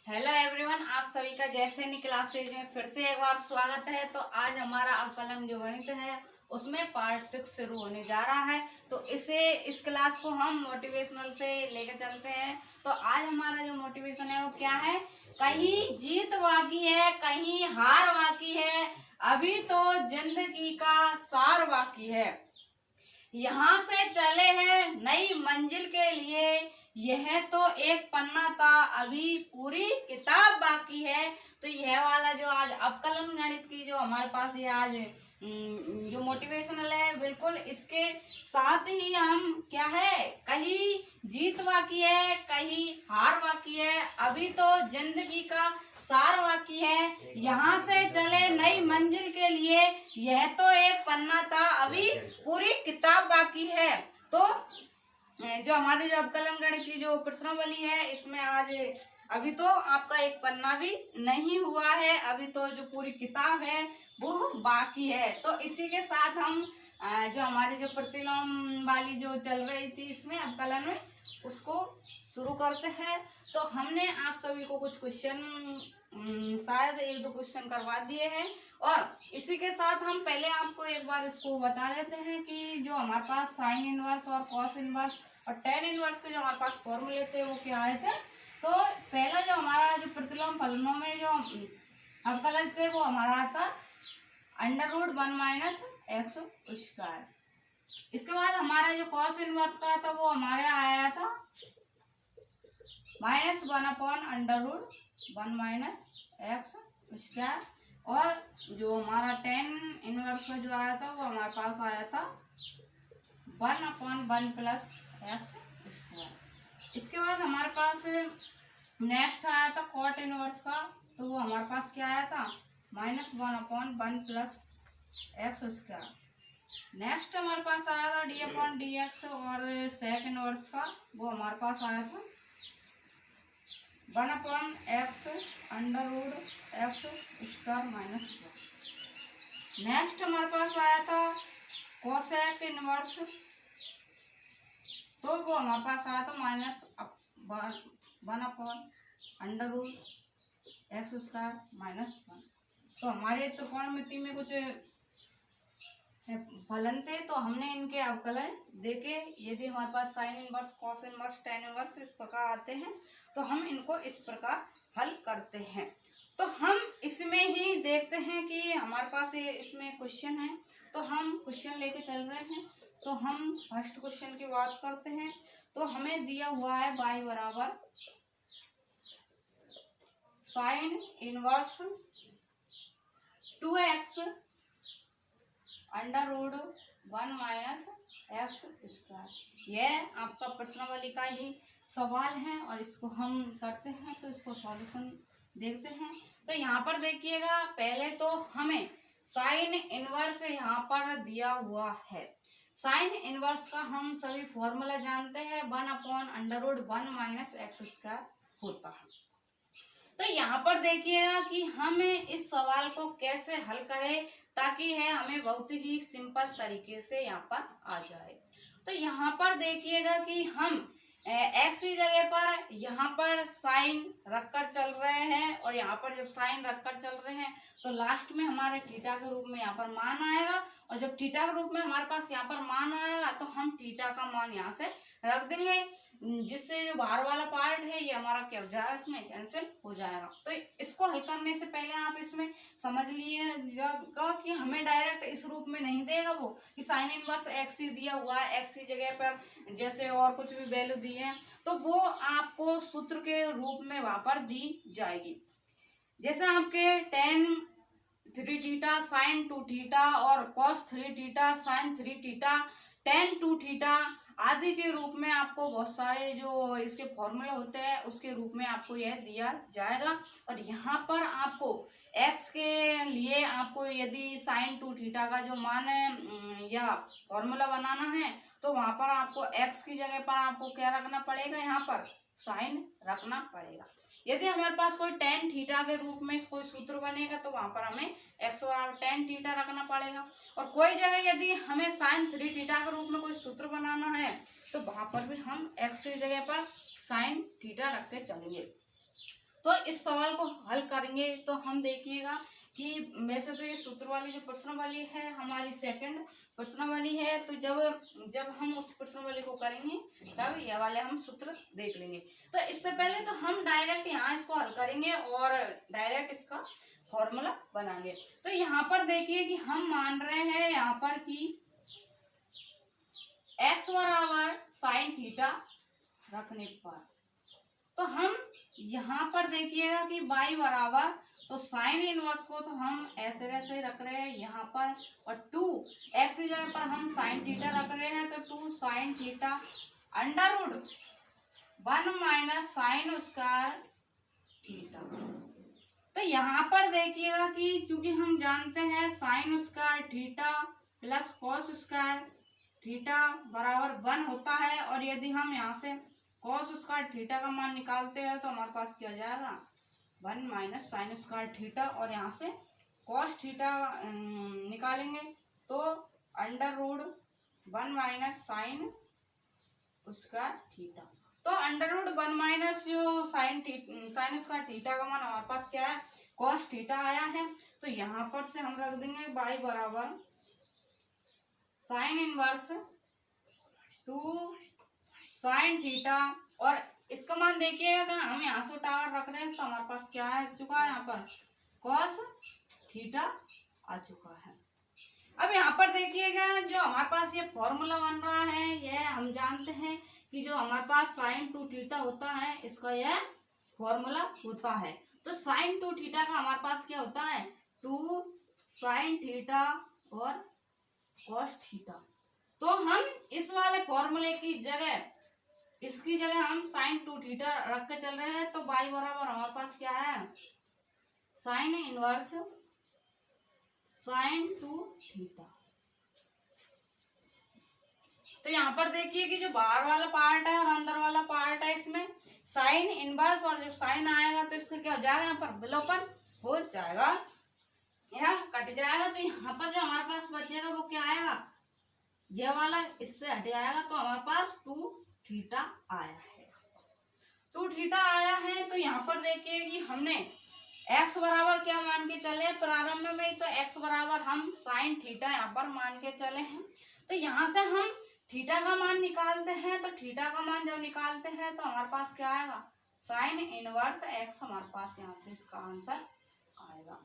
Hello everyone, आप सभी का जैसे नहीं क्लासेज में फिर से एक बार स्वागत है। तो आज हमारा अवकलन जो गणित है उसमें पार्ट 6 शुरू होने जा रहा है। तो इस क्लास को हम मोटिवेशनल से लेकर चलते हैं। तो आज हमारा जो मोटिवेशन है वो क्या है, कहीं जीत बाकी है कहीं हार बाकी है, अभी तो जिंदगी का सार बाकी है। यहाँ से चले हैं नई मंजिल के लिए, यह तो एक पन्ना था अभी पूरी किताब बाकी है। तो यह वाला जो आज अवकलन गणित की जो हमारे पास ये आज जो मोटिवेशनल है, बिल्कुल इसके साथ ही हम क्या है, कहीं जीत बाकी है कहीं हार बाकी है, अभी तो जिंदगी का सार बाकी है। यहाँ से चले नई मंजिल के लिए, यह तो एक पन्ना था अभी पूरी किताब बाकी है। तो जो हमारी जो अवकलन गणित की जो प्रश्नावली है इसमें आज अभी तो आपका एक पन्ना भी नहीं हुआ है, अभी तो जो पूरी किताब है वो बाकी है। तो इसी के साथ हम जो हमारी जो प्रतिलोम वाली जो चल रही थी इसमें अवकलन में उसको शुरू करते हैं। तो हमने आप सभी को कुछ क्वेश्चन शायद एक दो क्वेश्चन करवा दिए हैं, और इसी के साथ हम पहले आपको एक बार इसको बता देते हैं कि जो हमारे पास साइन इनवर्स और कॉस इनवर्स और टेन इनवर्स के जो हमारे पास फॉर्मूले थे वो क्या आए थे। तो पहला जो हमारा जो प्रतिलोम फलनों में जो अवकलन थे वो हमारा था √1 - x स्क्वायर। इसके बाद हमारा जो कॉस इनवर्स का था वो हमारे आया था -1/√1 - x स्क्वायर, और जो हमारा टेन इनवर्स का जो आया था वो हमारे पास आया था 1/1 + x स्क्वायर। इसके बाद हमारे पास नेक्स्ट आया था कॉट इनवर्स का, तो वो हमारे पास क्या आया था -1/1 + x स्क्वायर। नेक्स्ट हमारे पास आया था d/dx, और सेक इनवर्स का वो हमारे पास आया था 1/x √x² -1। नेक्स्ट हमारे पास आया था कोसेक इनवर्स, तो वो हमारे पास आया था -1/√x² -1। तो हमारे त्रिकोणमिति में कुछ फलन थे, तो हमने इनके अवकलन देके, यदि हमारे पास sine inverse cos inverse tan inverse इस प्रकार आते हैं तो हम इनको इस प्रकार हल करते हैं। तो हम इसमें ही देखते हैं कि हमारे पास ये इसमें क्वेश्चन है, तो हम क्वेश्चन लेके चल रहे हैं। तो हम फर्स्ट क्वेश्चन की बात करते हैं। तो हमें दिया हुआ है y बराबर sine inverse 2x √1 - x square. यह आपका प्रश्नावली का ही सवाल है, और इसको हम करते हैं। तो इसको सॉल्यूशन देखते हैं। तो यहाँ पर देखिएगा, पहले तो हमें साइन इनवर्स यहाँ पर दिया हुआ है। साइन इनवर्स का हम सभी फॉर्मूला जानते हैं, 1/√1 - x स्क्वायर होता है। तो यहाँ पर देखिएगा कि हमें इस सवाल को कैसे हल करें ताकि है हमें बहुत ही सिंपल तरीके से यहाँ पर आ जाए। तो यहाँ पर देखिएगा कि हम x की जगह पर यहाँ पर साइन रखकर चल रहे हैं, और यहाँ पर जब साइन रखकर चल रहे हैं तो लास्ट में हमारे थीटा के रूप में यहाँ पर मान आएगा, और जब थीटा के रूप में हमारे पास यहाँ पर मान आएगा तो हम थीटा का मान यहाँ से रख देंगे, जिससे जो बाहर वाला पार्ट है ये हमारा क्या हो जाएगा, इसमें कैंसिल हो जाएगा। तो इसको हल करने से पहले आप इसमें समझ लीजिएगा कि हमें डायरेक्ट इस रूप में नहीं देगा वो, कि साइन इनवर्स x ही दिया हुआ है, x की जगह पर जैसे और कुछ भी वैल्यू दी है तो वो आपको सूत्र के रूप में वहां पर दी जाएगी। जैसे आपके tan 3 थीटा साइन 2 थीटा और cos 3 theta sine 3 theta tan 2 theta आदि के रूप में आपको बहुत सारे जो इसके फॉर्मूले होते हैं उसके रूप में आपको यह दिया जाएगा। और यहाँ पर आपको x के लिए आपको यदि साइन 2 थीटा का जो मान है या फॉर्मूला बनाना है तो वहां पर आपको x की जगह पर आपको क्या रखना पड़ेगा, यहाँ पर साइन रखना पड़ेगा। यदि हमारे पास कोई tan थीटा के रूप में कोई सूत्र बनेगा तो वहां पर हमें x बराबर tan थीटा रखना पड़ेगा, और कोई जगह यदि हमें साइन 3 थीटा के रूप में कोई सूत्र बनाना है तो वहां पर भी हम x की जगह पर साइन थीटा रख के चलेंगे। तो इस सवाल को हल करेंगे तो हम देखिएगा कि वैसे तो ये सूत्र वाली जो प्रश्नावली है हमारी सेकंड प्रश्नावली है, तो जब हम उस प्रश्नावली को करेंगे तब ये वाले हम सूत्र देख लेंगे। तो इससे पहले तो हम डायरेक्ट यहाँ इसको हल करेंगे और डायरेक्ट इसका फॉर्मूला बनाएंगे। तो यहाँ पर देखिए कि हम मान रहे हैं यहाँ पर कि x बराबर साइन थीटा रखने पर, तो हम यहाँ पर देखिएगा कि y बराबर, तो साइन इनवर्स को तो हम ऐसे वैसे ही रख रहे हैं यहाँ पर, और 2x की जगह पर हम साइन थीटा रख रहे हैं, तो 2 sine theta under root 1 minus sine square theta. तो यहाँ पर देखिएगा कि चूंकि हम जानते हैं sine square theta plus cos square theta बराबर 1 होता है, और यदि हम यहाँ से कॉस स्क्वायर थीटा का मान निकालते हैं तो हमारे पास क्या जाएगा 1 माइनस साइन स्क्वायर थीटा, और यहाँ से कॉस थीटा निकालेंगे तो under root 1 minus sine square theta. तो अंडर रूट 1 माइनस जो साइन स्क्वायर थीटा का मान हमारे पास क्या है कॉस थीटा आया है, तो यहाँ पर से हम रख देंगे y बराबर साइन इनवर्स 2 साइन थीटा, और इसका मान देखिएगा हम यहाँ से टावर रख रहे हैं तो हमारे पास क्या आ चुका है यहाँ पर कॉस थीटा आ चुका है। अब यहाँ पर देखिएगा जो हमारे पास ये फॉर्मूला बन रहा है, यह हम जानते हैं कि जो हमारे पास साइन 2 थीटा होता है इसका यह फॉर्मूला होता है। तो साइन 2 थीटा का हमारे पास क्या होता है 2 साइन थीटा और कॉस थीटा। तो हम इस वाले फॉर्मूले की जगह इसकी जगह हम साइन 2 थीटा रख के चल रहे हैं, तो y बराबर हमारे पास क्या है साइन इनवर्स साइन 2 थीटा। तो यहाँ पर देखिए कि जो बाहर वाला पार्ट है और अंदर वाला पार्ट है इसमें साइन इनवर्स, और जब साइन आएगा तो इसका क्या हो जाएगा यहाँ पर विलोपन हो जाएगा, यह कट जाएगा। तो यहाँ पर जो हमारे पास बचेगा वो क्या आएगा ये वाला इससे हट जाएगा, तो हमारे पास 2 थीटा आया है। 2 थीटा आया है। तो यहाँ पर देखिए कि हमने x बराबर क्या मान के चले प्रारंभ में, तो x बराबर हम साइन थीटा यहाँ पर मान के चले हैं। तो यहाँ से हम थीटा का मान निकालते हैं, तो थीटा का मान जब निकालते हैं तो हमारे पास क्या आएगा साइन इनवर्स x, हमारे पास यहाँ से इसका आंसर आएगा।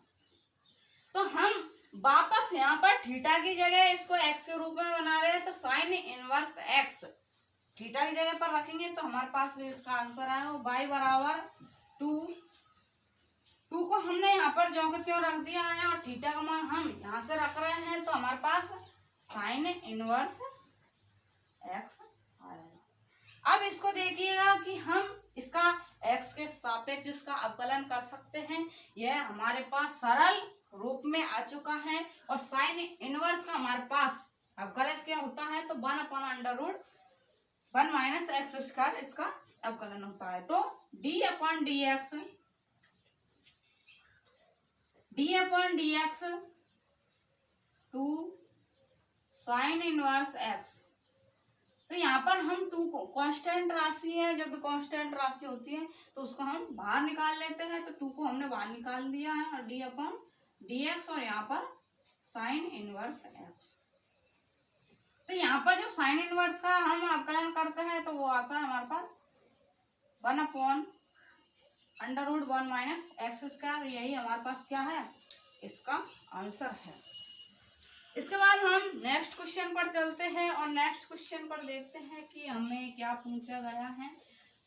तो हम वापस यहाँ पर थीटा की जगह इसको x के रूप में बना रहे हैं, तो साइन इनवर्स x थीटा की जगह पर रखेंगे तो हमारे पास जो इसका आंसर आएगा वो y बराबर 2 को हमने यहाँ पर जो के त्यों रख दिया है, और थीटा का मान हम यहाँ से रख रहे हैं, तो हमारे पास साइन इनवर्स x आएगा। अब इसको देखिएगा कि हम इसका x के सापेक्ष इसका अवकलन कर सकते हैं, यह हमारे पास सरल रूप में आ चुका है। और साइन इनवर्स का हमारे पास अवकलन क्या होता है तो 1 upon under root 1 minus x square इसका अवकलन होता है। तो d upon d x 2 sine inverse x। तो यहाँ पर हम 2 को कांस्टेंट राशि है, जब कांस्टेंट राशि होती है तो उसको हम बाहर निकाल लेते हैं, तो 2 को हमने बाहर निकाल दिया है, और d अपॉन डी एक्स, और यहाँ पर साइन इनवर्स x। तो यहाँ पर जब साइन इनवर्स का हम अवकलन करते हैं तो वो आता है हमारे पास 1 upon under root 1 minus x square, यही हमारे पास क्या है इसका आंसर है। इसके बाद हम नेक्स्ट क्वेश्चन पर चलते हैं और नेक्स्ट क्वेश्चन पर देखते हैं कि हमें क्या पूछा गया है।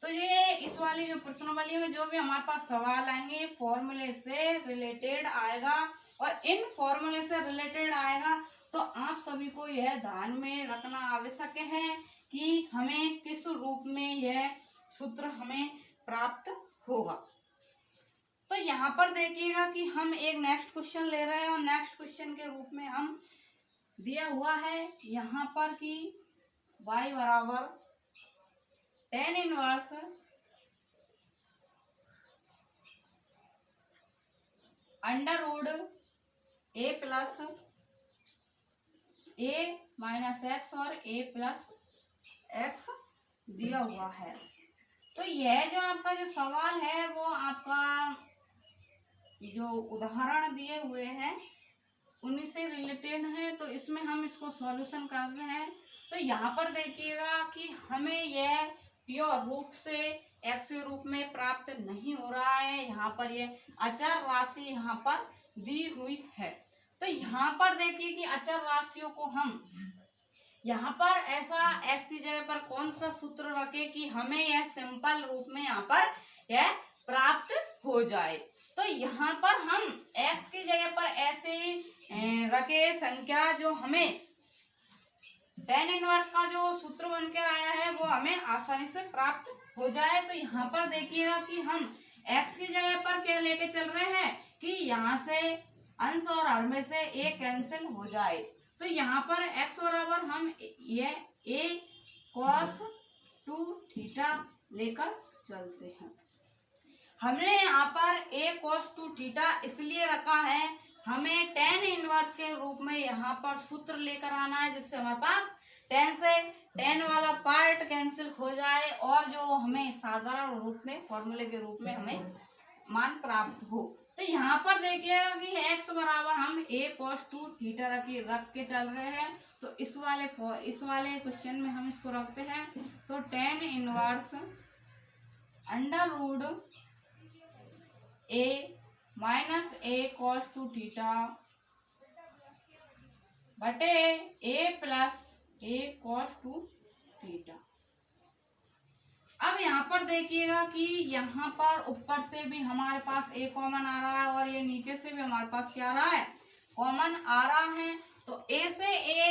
तो ये इस वाली जो प्रश्नावली में जो भी हमारे पास सवाल आएंगे फॉर्मूले से रिलेटेड आएगा, और इन फॉर्मूले से रिलेटेड आएगा तो आप सभी को यह ध्यान में रखना आवश्यक है कि हमें किस रूप में यह सूत्र हमें प्राप्त होगा। तो यहाँ पर देखिएगा कि हम एक नेक्स्ट क्वेश्चन ले रहे हैं, और नेक्स्ट क्वेश्चन के रूप में हम दिया हुआ है यहाँ पर कि y बराबर tan inverse under root a plus a minus x और a प्लस एक्स दिया हुआ है। तो यह जो आपका जो सवाल है वो आपका जो उदाहरण दिए हुए हैं उन्हीं से रिलेटेड है, तो इसमें हम इसको सॉल्यूशन कर रहे हैं। तो यहाँ पर देखिएगा कि हमें यह प्योर रूप से एक्स के रूप में प्राप्त नहीं हो रहा है, यहाँ पर यह अचर राशि यहाँ पर दी हुई है। तो यहाँ पर देखिए कि अचर राशियों को हम यहाँ पर ऐसा एक्स की जगह पर कौन सा सूत्र रखे कि हमें यह सिंपल रूप में यहाँ पर यह प्राप्त हो जाए। तो यहाँ पर हम x की जगह पर ऐसे रखे संख्या जो हमें tan इनवर्स का जो सूत्र बन के आया है वो हमें आसानी से प्राप्त हो जाए। तो यहाँ पर देखिएगा कि हम x की जगह पर क्या लेके चल रहे हैं कि यहाँ से अंश और हर में से a कैंसिल हो जाए। तो यहाँ पर x बराबर हम ये a cos 2 थीटा लेकर चलते हैं। हमने यहाँ पर a cos 2 थीटा इसलिए रखा है, हमें tan इनवर्स के रूप में यहाँ पर सूत्र लेकर आना है जिससे हमारे पास tan से tan वाला पार्ट कैंसिल हो जाए और जो हमें साधारण रूप में फॉर्मूले के रूप में हमें मान प्राप्त हो। तो यहाँ पर देखिएगा कि x बराबर हम a cos 2 थीटा रख के चल रहे हैं। तो इस वाले क्वेश्चन में हम इसको रखते हैं। तो tan inverse under root a minus a cos 2 theta बटे a plus a cos 2 theta. अब यहाँ पर देखिएगा कि यहाँ पर ऊपर से भी हमारे पास a कॉमन आ रहा है और ये नीचे से भी हमारे पास क्या आ रहा है, कॉमन आ रहा है। तो a से a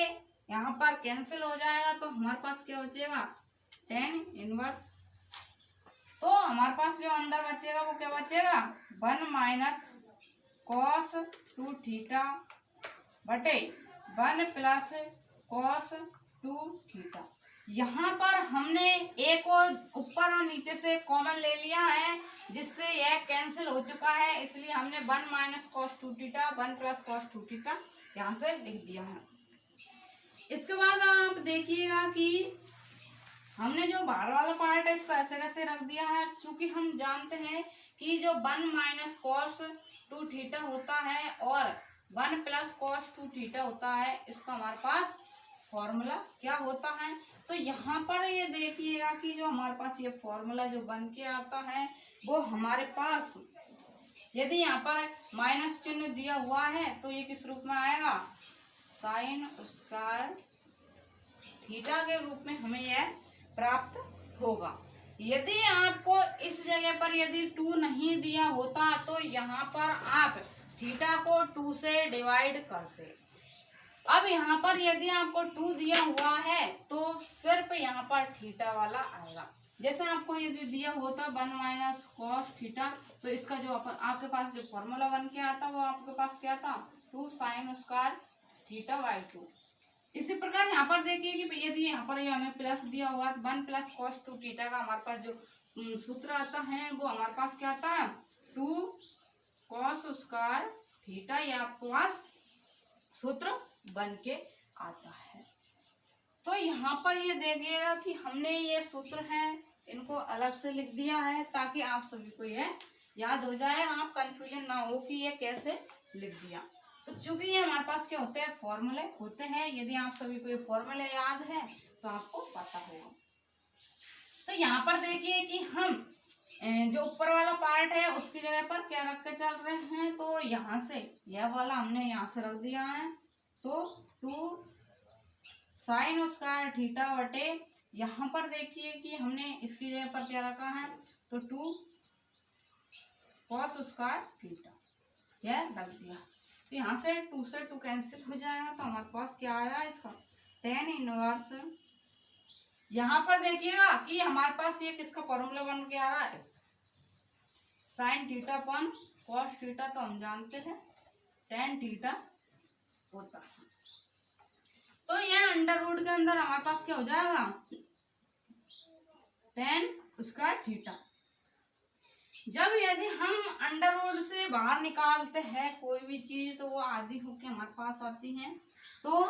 यहाँ पर कैंसिल हो जाएगा तो हमारे पास क्या बचेगा, tan इनवर्स। तो हमारे पास जो अंदर बचेगा वो क्या बचेगा, 1 माइनस cos 2 थीटा बटे 1 प्लस cos 2 थीटा। यहाँ पर हमने a को ऊपर और नीचे से कॉमन ले लिया है जिससे यह कैंसिल हो चुका है, इसलिए हमने 1 minus cos 2 theta 1 plus cos 2 theta यहाँ से लिख दिया है। इसके बाद आप देखिएगा कि हमने जो बाहर वाला पार्ट है इसको ऐसे कैसे रख दिया है, चूंकि हम जानते हैं कि जो 1 माइनस cos 2 थीटा होता है और 1 प्लस cos 2 थीटा होता है, इसका हमारे पास फॉर्मूला क्या होता है। तो यहाँ पर ये देखिएगा कि जो हमारे पास ये फॉर्मूला जो बन के आता है वो हमारे पास यदि यहाँ पर माइनस चिन्ह दिया हुआ है तो ये किस रूप में आएगा, साइन स्क्वायर थीटा के रूप में हमें यह प्राप्त होगा। यदि आपको इस जगह पर यदि 2 नहीं दिया होता तो यहाँ पर आप थीटा को 2 से डिवाइड करते। अब यहाँ पर यदि आपको 2 दिया हुआ है तो सिर्फ यहाँ पर थीटा वाला आएगा। जैसे आपको यदि दिया होता 1 माइनस cos थीटा तो इसका जो आपके पास जो फॉर्मूला बन के आता वो आपके पास क्या था, 2 साइन स्क्वायर थीटा बाई 2। इसी प्रकार यहाँ पर देखिए कि यदि यहाँ पर हमें प्लस दिया हुआ 1 प्लस cos 2 थीटा का हमारे पास जो सूत्र आता है वो हमारे पास क्या आता है, 2 cos स्क्वायर थीटा, ये आपके पास सूत्र बन के आता है। तो यहाँ पर ये देखिएगा कि हमने ये सूत्र है इनको अलग से लिख दिया है ताकि आप सभी को ये याद हो जाए, आप कंफ्यूजन ना हो कि ये कैसे लिख दिया। तो चूंकि ये हमारे पास क्या होते हैं, फॉर्मूले होते हैं, यदि आप सभी को ये फॉर्मूले याद है तो आपको पता होगा। तो यहाँ पर देखिए कि हम जो ऊपर वाला पार्ट है उसकी जगह पर क्या रख के चल रहे हैं, तो यहाँ से यह वाला हमने यहाँ से रख दिया है। तो 2 साइन स्क्वायर थीटा बटे यहाँ पर देखिए कि हमने इसकी जगह पर क्या रखा है, तो 2 cos स्क्वायर थीटा यह रख दिया। तो यहाँ से 2 से 2 कैंसिल हो जाएगा तो हमारे पास क्या आया इसका tan इनवर्स। यहाँ पर देखिएगा कि हमारे पास ये किसका फॉर्मूला बन के आ रहा है, sine theta upon cos theta, तो हम जानते हैं tan थीटा होता है। तो यह अंडर रूट के अंदर हमारे पास क्या हो जाएगा, tan स्क्वायर थीटा। जब यदि हम अंडर रूट से बाहर निकालते हैं कोई भी चीज तो वो आधी होके हमारे पास आती है। तो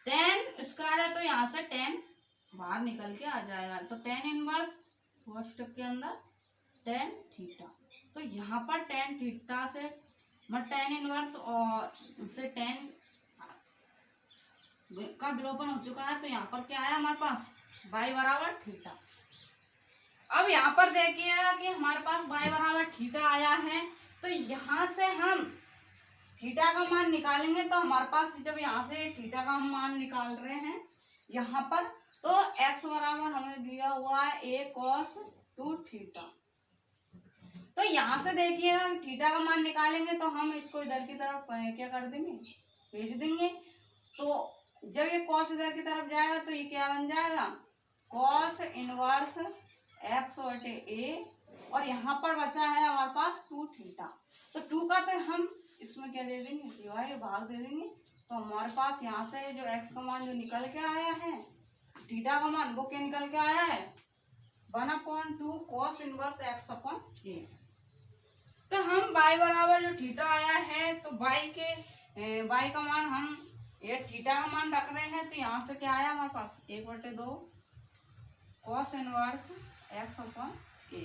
tan स्क्वायर है तो यहाँ से tan बाहर निकल के आ जाएगा, तो tan इनवर्स कोष्टक के अंदर tan थीटा। तो यहाँ पर tan थीटा से tan इनवर्स और से tan का विलोपन हो चुका है। तो यहाँ पर क्या आया हमारे पास y बराबर थीटा। अब यहाँ पर देखिएगा कि हमारे पास y बराबर थीटा आया है। तो यहाँ से हम थीटा का मान निकालेंगे। तो हमारे पास जब यहाँ से थीटा का हम मान निकाल रहे हैं यहाँ पर, तो x बराबर हमें दिया हुआ है a cos 2 थीटा। तो यहाँ से देखिएगा थीटा का मान निकालेंगे तो हम इसको इधर की तरफ क्या कर देंगे, भेज देंगे। तो जब ये cos इधर की तरफ जाएगा तो ये क्या बन जाएगा, cos इनवर्स x बटे a, और यहाँ पर बचा है हमारे पास 2 थीटा। तो 2 का तो हम इसमें क्या दे देंगे, डिवाइड भाग दे देंगे। तो हमारे पास यहाँ से जो x का मान जो निकल के आया है, थीटा का मान वो क्या निकल के आया है 1/2 cos inverse x upon a। तो हम y बराबर जो थीटा आया है तो y का मान हम ये थीटा का मान रख रहे हैं। तो यहाँ से क्या आया हमारे पास 1/2 cos inverse x upon a।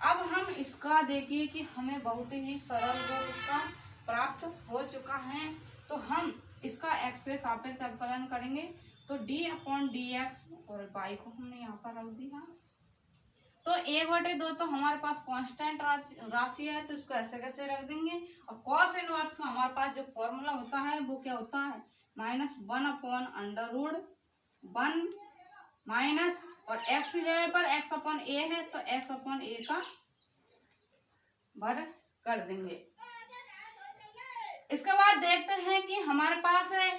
अब हम इसका देखिए कि हमें बहुत ही सरल रूप इसका प्राप्त हो चुका है। तो हम इसका x से सापेक्ष अवकलन करेंगे। तो d/dx और y को हमने यहाँ पर रख दिया। तो 1/2 तो हमारे पास कांस्टेंट राशि है, तो इसको ऐसे कैसे रख देंगे। और cos इनवर्स का हमारे पास जो फॉर्मूला होता है वो क्या होता है -1/√1 माइनस, और x की जगह पर x अपॉन a है तो x अपॉन a का वर्ग कर देंगे। इसके बाद देखते हैं कि हमारे पास ये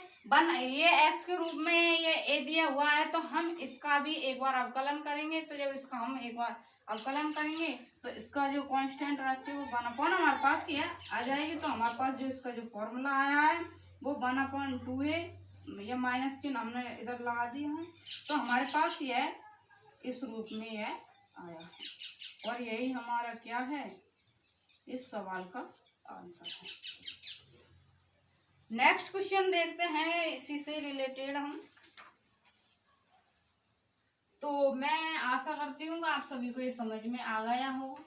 x के रूप में ये a दिया हुआ है, तो हम इसका भी एक बार अवकलन करेंगे। तो जब इसका हम एक बार अवकलन करेंगे तो इसका जो कांस्टेंट राशि वो 1/, हमारे पास ये आ जाएगी। तो हमारे पास जो इसका जो फॉर्मूला आया है वो 1/2 है। ये माइनस चिन्ह हमने इधर लगा दिया है। तो हमारे पास ये इस रूप में ये आया है, और यही हमारा क्या है, इस सवाल का आंसर है। नेक्स्ट क्वेश्चन देखते हैं इसी से रिलेटेड हम। तो मैं आशा करती हूँ कि आप सभी को ये समझ में आ गया होगा।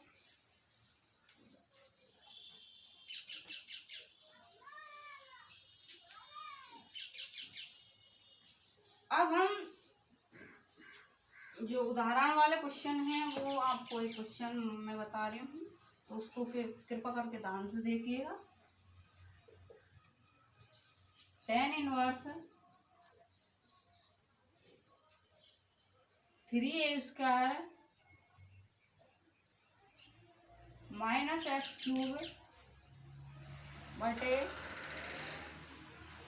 अब हम जो उदाहरण वाले क्वेश्चन हैं वो आपको एक क्वेश्चन मैं बता रही हूँ, तो उसको कृपा करके ध्यान से देखिएगा। tan inverse 3a² minus x³ बटे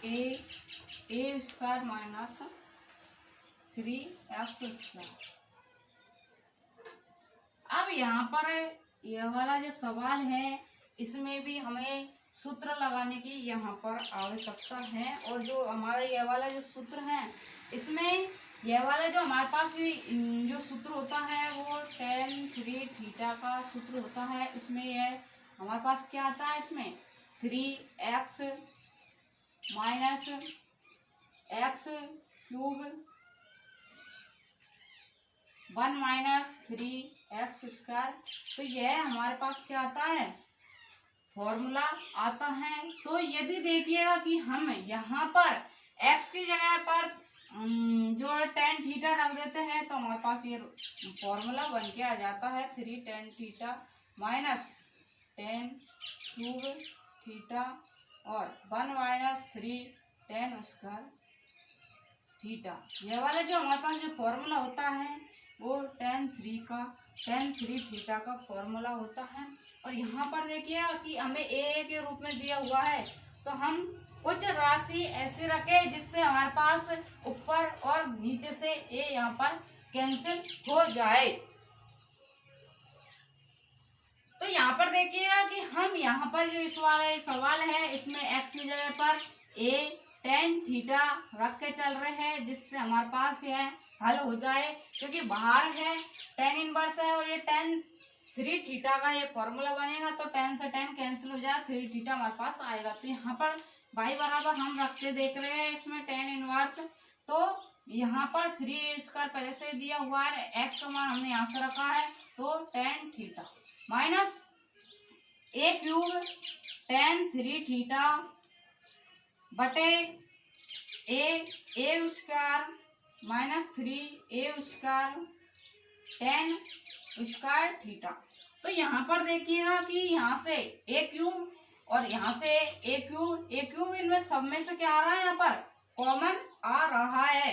a² माइनस 3x²। अब यहाँ पर यह वाला जो सवाल है इसमें भी हमें सूत्र लगाने की यहाँ पर आवश्यकता है। और जो हमारा यह वाला जो सूत्र है इसमें यह वाला जो हमारे पास जो सूत्र होता है वो tan 3 थीटा का सूत्र होता है। इसमें यह हमारे पास क्या आता है, इसमें 3x minus x³ 1 minus 3x²। तो यह हमारे पास क्या आता है, फॉर्मूला आता है। तो यदि देखिएगा कि हम यहाँ पर x की जगह पर जो tan थीटा रख देते हैं तो हमारे पास ये फॉर्मूला बन के आ जाता है 3 tan theta minus tan³ theta और 1 माइनस 3 tan² थीटा। यह वाला जो हमारे पास जो फॉर्मूला होता है वो tan 3 थीटा का फॉर्मूला होता है। और यहाँ पर देखिए कि हमें a के रूप में दिया हुआ है, तो हम कुछ राशि ऐसे रखें जिससे हमारे पास ऊपर और नीचे से a यहाँ पर कैंसिल हो जाए। तो यहाँ पर देखिएगा कि हम यहाँ पर जो इस वाला सवाल है इसमें x की जगह पर a tan थीटा रख के चल रहे हैं, जिससे हमारे पास यह हल हो जाए। क्योंकि बाहर है tan इनवर्स है और ये tan 3 थीटा का ये फॉर्मूला बनेगा, तो tan से tan कैंसिल हो जाए, 3 थीटा हमारे पास आएगा। तो यहाँ पर y बराबर हम रख के देख रहे हैं इसमें tan इनवर्स, तो यहाँ पर 3a² पहले से दिया हुआ है, एक्स का मान हमने यहाँ से रखा है, तो tan theta minus a³ tan 3 बटे a² minus 3a² tan² theta. तो यहाँ पर देखिएगा कि यहाँ से a³ और यहाँ से a³ इनमें सब में से क्या आ रहा है, यहाँ पर कॉमन आ रहा है।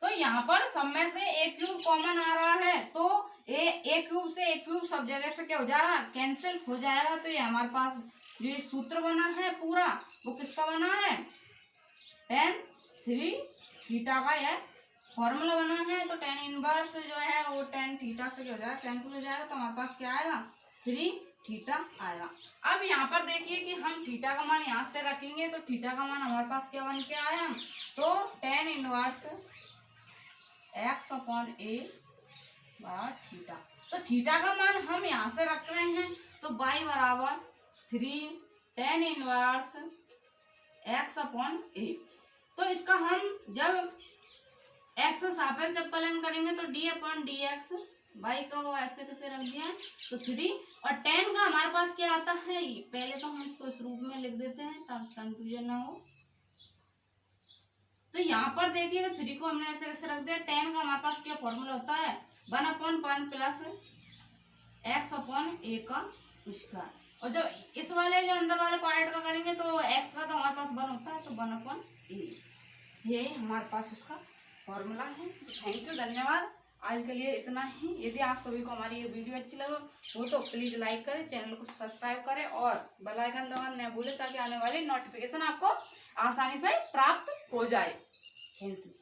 तो यहाँ पर सब में से a³ कॉमन आ रहा है, तो a³ से a³ सब जगह से क्या हो जाएगा, कैंसिल हो जाएगा। तो ये हमारे पास जो ये सूत्र बना है पूरा, वो किसका बना है, tan 3 थीटा का यह फॉर्मूला बना है। तो tan इनवर्स जो है वो tan थीटा से क्या हो जाएगा, कैंसिल हो जाएगा। तो हमारे पास क्या आएगा, 3 थीटा आएगा। अब यहाँ पर देखिए कि हम थीटा का मान यहाँ से रखेंगे, तो थीटा का मान हमारे पास क्या बन के आया, तो tan इनवर्स x/a बराबर थीटा। तो थीटा का मान हम यहाँ से रख रहे हैं, तो y बराबर 3 tan इनवर्स x/a। तो इसका हम जब x का सापेक्ष जब कलन करेंगे तो d/dx, y का वो ऐसे कैसे रख दिया, तो 3, और tan का हमारे पास क्या आता है, पहले तो हम इसको इस रूप में लिख देते हैं ताकि कंफ्यूजन ना हो। तो यहाँ पर देखिए 3 को हमने ऐसे कैसे रख दिया, tan का हमारे पास क्या फॉर्मूला होता है, 1/1 प्लस x/a का स्क्वायर। और जब इस वाले जो अंदर वाले पार्ट का करेंगे तो x का तो हमारे पास 1 होता है, तो 1/a, ये हमारे पास इसका फॉर्मूला है। थैंक यू, धन्यवाद। आज के लिए इतना ही। यदि आप सभी को हमारी ये वीडियो अच्छी लगा हो तो प्लीज लाइक करें, चैनल को सब्सक्राइब करें और बेल आइकन दबाना न भूलें, ताकि आने वाली नोटिफिकेशन आपको आसानी से प्राप्त हो जाए। Thank you.